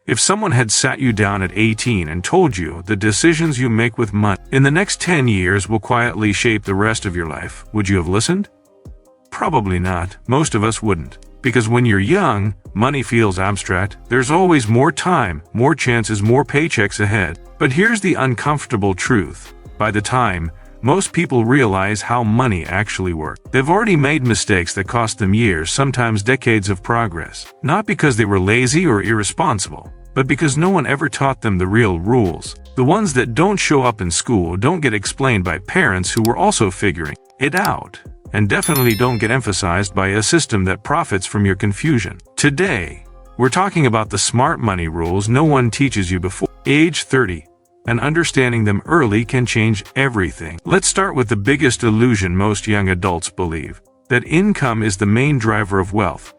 If someone had sat you down at 18 and told you the decisions you make with money in the next 10 years will quietly shape the rest of your life, would you have listened? Probably not. Most of us wouldn't. Because when you're young, money feels abstract. There's always more time, more chances, more paychecks ahead. But here's the uncomfortable truth. By the time most people realize how money actually works, they've already made mistakes that cost them years, sometimes decades of progress. Not because they were lazy or irresponsible, but because no one ever taught them the real rules. The ones that don't show up in school, don't get explained by parents who were also figuring it out, and definitely don't get emphasized by a system that profits from your confusion. Today, we're talking about the smart money rules no one teaches you before age 30, and understanding them early can change everything. Let's start with the biggest illusion most young adults believe, that income is the main driver of wealth.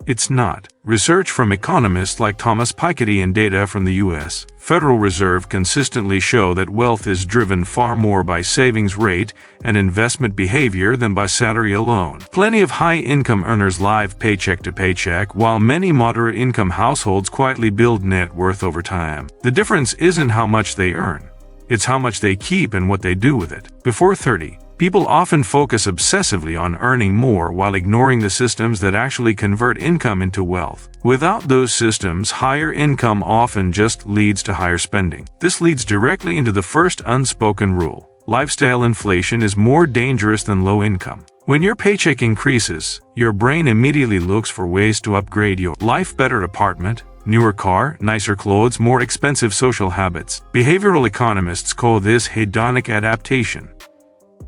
It's not. Research from economists like Thomas Piketty and data from the U.S. Federal Reserve consistently show that wealth is driven far more by savings rate and investment behavior than by salary alone. Plenty of high-income earners live paycheck to paycheck, while many moderate-income households quietly build net worth over time. The difference isn't how much they earn. It's how much they keep and what they do with it. Before 30, people often focus obsessively on earning more while ignoring the systems that actually convert income into wealth. Without those systems, higher income often just leads to higher spending. This leads directly into the first unspoken rule. Lifestyle inflation is more dangerous than low income. When your paycheck increases, your brain immediately looks for ways to upgrade your life: better apartment, newer car, nicer clothes, more expensive social habits. Behavioral economists call this hedonic adaptation.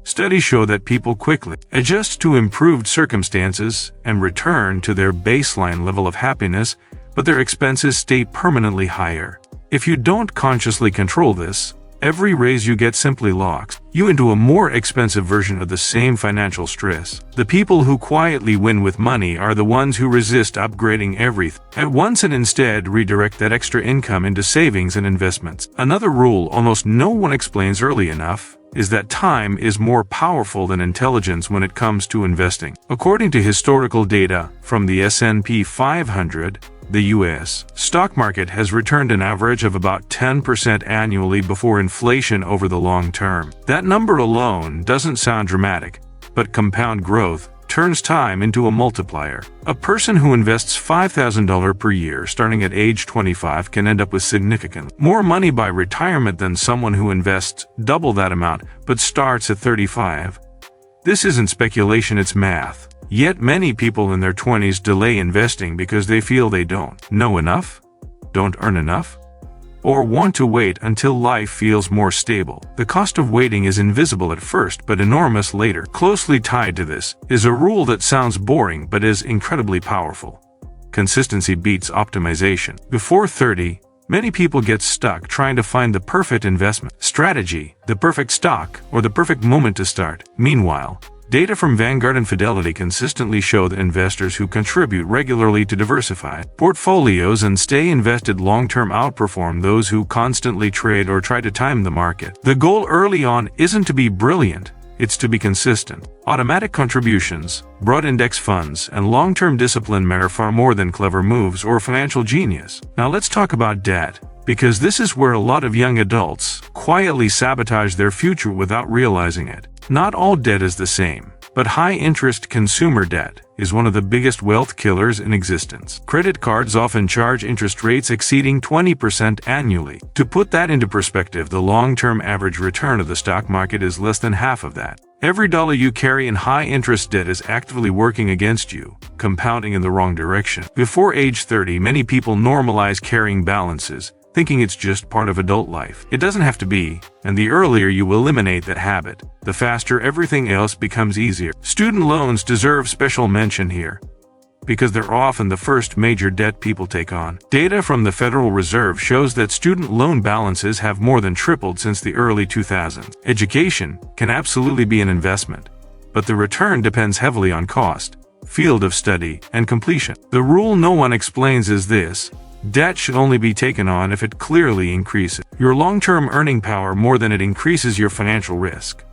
Studies show that people quickly adjust to improved circumstances and return to their baseline level of happiness, but their expenses stay permanently higher. If you don't consciously control this, every raise you get simply locks you into a more expensive version of the same financial stress. The people who quietly win with money are the ones who resist upgrading everything at once and instead redirect that extra income into savings and investments. Another rule almost no one explains early enough is that time is more powerful than intelligence when it comes to investing. According to historical data from the S&P 500, the U.S. stock market has returned an average of about 10% annually before inflation over the long term. That number alone doesn't sound dramatic, but compound growth turns time into a multiplier. A person who invests $5,000 per year starting at age 25 can end up with significantly more money by retirement than someone who invests double that amount but starts at 35. This isn't speculation, it's math. Yet many people in their 20s delay investing because they feel they don't know enough, don't earn enough, or want to wait until life feels more stable. The cost of waiting is invisible at first but enormous later. Closely tied to this is a rule that sounds boring but is incredibly powerful. Consistency beats optimization. Before 30, many people get stuck trying to find the perfect investment strategy, the perfect stock, or the perfect moment to start. Meanwhile, data from Vanguard and Fidelity consistently show that investors who contribute regularly to diversified portfolios and stay invested long-term outperform those who constantly trade or try to time the market. The goal early on isn't to be brilliant, it's to be consistent. Automatic contributions, broad index funds, and long-term discipline matter far more than clever moves or financial genius. Now let's talk about debt, because this is where a lot of young adults quietly sabotage their future without realizing it. Not all debt is the same, but high-interest consumer debt is one of the biggest wealth killers in existence. Credit cards often charge interest rates exceeding 20% annually. To put that into perspective, the long-term average return of the stock market is less than half of that. Every dollar you carry in high-interest debt is actively working against you, compounding in the wrong direction. Before age 30, many people normalize carrying balances, thinking it's just part of adult life. It doesn't have to be, and the earlier you eliminate that habit, the faster everything else becomes easier. Student loans deserve special mention here, because they're often the first major debt people take on. Data from the Federal Reserve shows that student loan balances have more than tripled since the early 2000s. Education can absolutely be an investment, but the return depends heavily on cost, field of study, and completion. The rule no one explains is this: debt should only be taken on if it clearly increases your long-term earning power more than it increases your financial risk.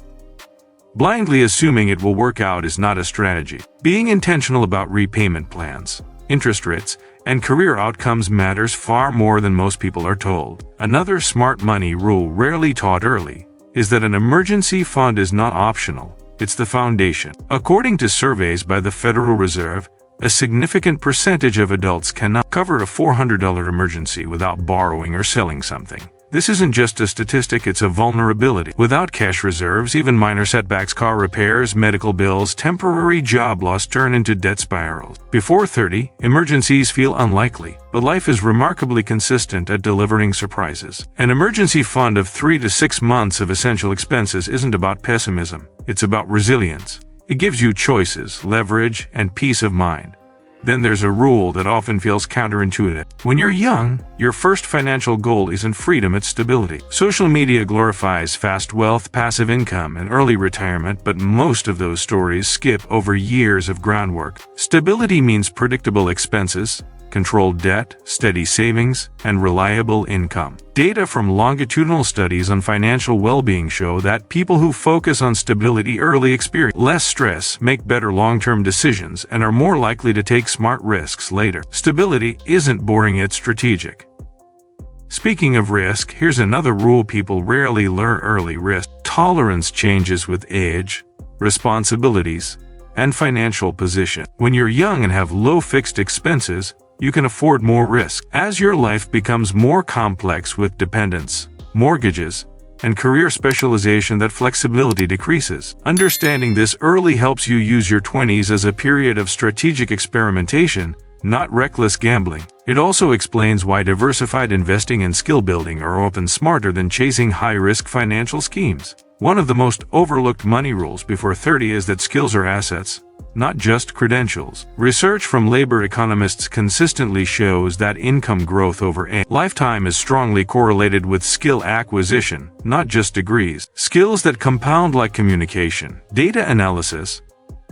Blindly assuming it will work out is not a strategy. Being intentional about repayment plans, interest rates, and career outcomes matters far more than most people are told. Another smart money rule rarely taught early is that an emergency fund is not optional, it's the foundation. According to surveys by the Federal Reserve, a significant percentage of adults cannot cover a $400 emergency without borrowing or selling something. This isn't just a statistic, it's a vulnerability. Without cash reserves, even minor setbacks, car repairs, medical bills, temporary job loss turn into debt spirals. Before 30, emergencies feel unlikely, but life is remarkably consistent at delivering surprises. An emergency fund of 3 to 6 months of essential expenses isn't about pessimism, it's about resilience. It gives you choices, leverage, and peace of mind. Then there's a rule that often feels counterintuitive. When you're young, your first financial goal isn't freedom, it's stability. Social media glorifies fast wealth, passive income, and early retirement, but most of those stories skip over years of groundwork. Stability means predictable expenses, controlled debt, steady savings, and reliable income. Data from longitudinal studies on financial well-being show that people who focus on stability early experience less stress, make better long-term decisions, and are more likely to take smart risks later. Stability isn't boring, it's strategic. Speaking of risk, here's another rule people rarely learn early: risk tolerance changes with age, responsibilities, and financial position. When you're young and have low fixed expenses, you can afford more risk. As your life becomes more complex with dependents, mortgages, and career specialization, that flexibility decreases. Understanding this early helps you use your 20s as a period of strategic experimentation, not reckless gambling. It also explains why diversified investing and skill building are often smarter than chasing high-risk financial schemes. One of the most overlooked money rules before 30 is that skills are assets, not just credentials. Research from labor economists consistently shows that income growth over a lifetime is strongly correlated with skill acquisition, not just degrees. Skills that compound, like communication, data analysis,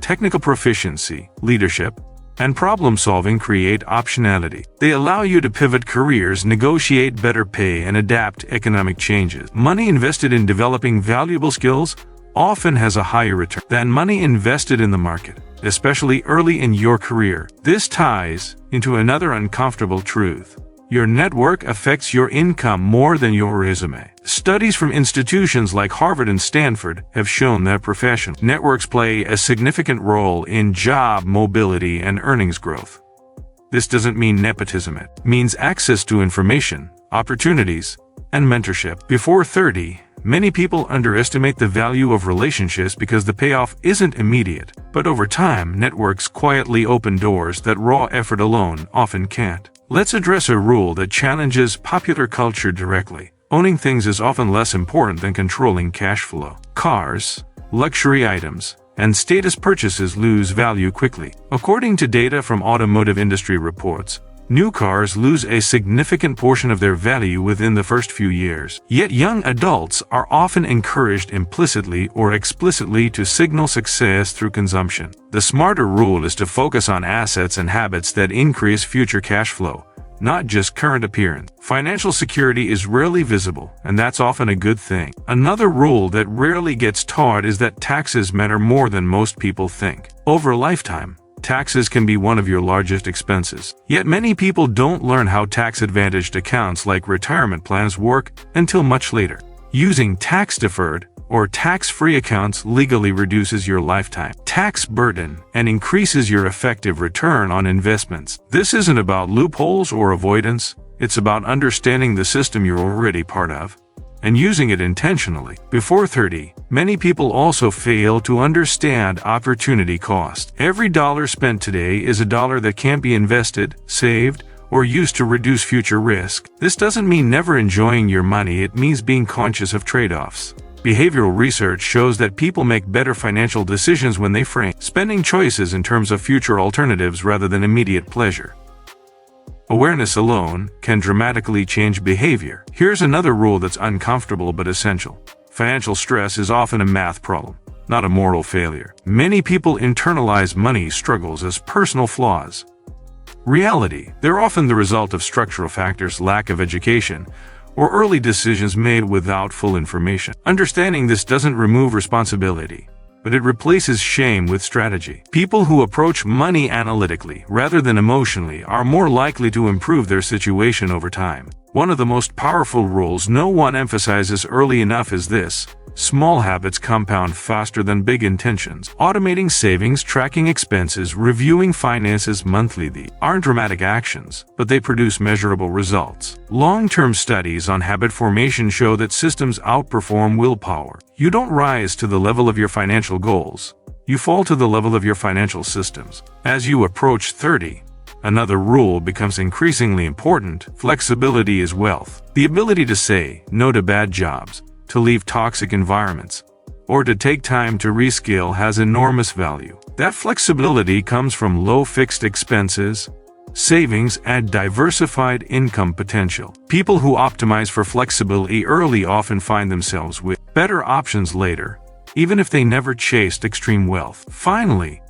technical proficiency, leadership, and problem-solving, create optionality. They allow you to pivot careers, negotiate better pay, and adapt to economic changes. Money invested in developing valuable skills often has a higher return than money invested in the market, especially early in your career. This ties into another uncomfortable truth. Your network affects your income more than your resume. Studies from institutions like Harvard and Stanford have shown that professional networks play a significant role in job mobility and earnings growth. This doesn't mean nepotism, it means access to information, opportunities, and mentorship. Before 30, many people underestimate the value of relationships because the payoff isn't immediate, but over time, networks quietly open doors that raw effort alone often can't. Let's address a rule that challenges popular culture directly. Owning things is often less important than controlling cash flow. Cars, luxury items, and status purchases lose value quickly. According to data from automotive industry reports, new cars lose a significant portion of their value within the first few years. Yet young adults are often encouraged implicitly or explicitly to signal success through consumption. The smarter rule is to focus on assets and habits that increase future cash flow, not just current appearance. Financial security is rarely visible, and that's often a good thing. Another rule that rarely gets taught is that taxes matter more than most people think. Over a lifetime, taxes can be one of your largest expenses. Yet many people don't learn how tax-advantaged accounts like retirement plans work until much later. Using tax-deferred or tax-free accounts legally reduces your lifetime tax burden and increases your effective return on investments. This isn't about loopholes or avoidance, it's about understanding the system you're already part of and using it intentionally. Before 30, many people also fail to understand opportunity cost. Every dollar spent today is a dollar that can't be invested, saved, or used to reduce future risk. This doesn't mean never enjoying your money, it means being conscious of trade-offs. Behavioral research shows that people make better financial decisions when they frame spending choices in terms of future alternatives rather than immediate pleasure. Awareness alone can dramatically change behavior. Here's another rule that's uncomfortable but essential. Financial stress is often a math problem, not a moral failure. Many people internalize money struggles as personal flaws. Reality, they're often the result of structural factors, lack of education, or early decisions made without full information. Understanding this doesn't remove responsibility. but it replaces shame with strategy. People who approach money analytically rather than emotionally are more likely to improve their situation over time. One of the most powerful rules no one emphasizes early enough is this: small habits compound faster than big intentions. Automating savings, tracking expenses, reviewing finances monthly. These aren't dramatic actions, but they produce measurable results. Long-term studies on habit formation show that systems outperform willpower. You don't rise to the level of your financial goals. You fall to the level of your financial systems. As you approach 30, another rule becomes increasingly important. Flexibility is wealth. The ability to say no to bad jobs, to leave toxic environments, or to take time to reskill has enormous value. That flexibility comes from low fixed expenses, savings, and diversified income potential. People who optimize for flexibility early often find themselves with better options later, even if they never chased extreme wealth. Finally,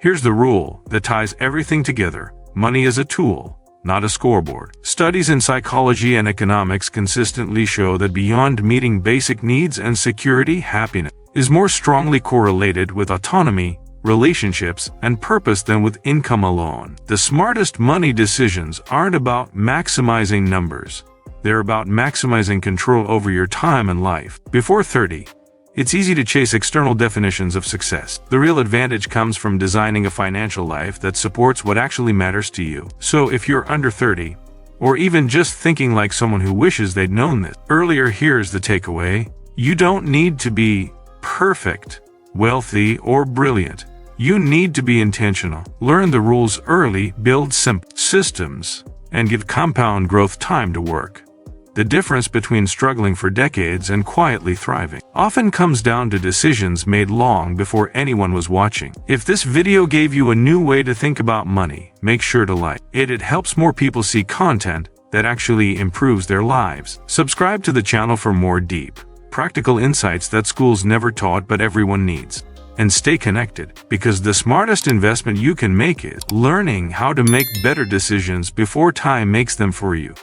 here's the rule that ties everything together: money is a tool, not a scoreboard. Studies in psychology and economics consistently show that beyond meeting basic needs and security, happiness is more strongly correlated with autonomy, relationships, and purpose than with income alone. The smartest money decisions aren't about maximizing numbers. They're about maximizing control over your time and life. Before 30, it's easy to chase external definitions of success. The real advantage comes from designing a financial life that supports what actually matters to you. So if you're under 30, or even just thinking like someone who wishes they'd known this earlier, here's the takeaway: you don't need to be perfect, wealthy, or brilliant. You need to be intentional. Learn the rules early, build simple systems, and give compound growth time to work. The difference between struggling for decades and quietly thriving often comes down to decisions made long before anyone was watching. If this video gave you a new way to think about money, make sure to like it. It helps more people see content that actually improves their lives. Subscribe to the channel for more deep, practical insights that schools never taught but everyone needs. And stay connected, because the smartest investment you can make is learning how to make better decisions before time makes them for you.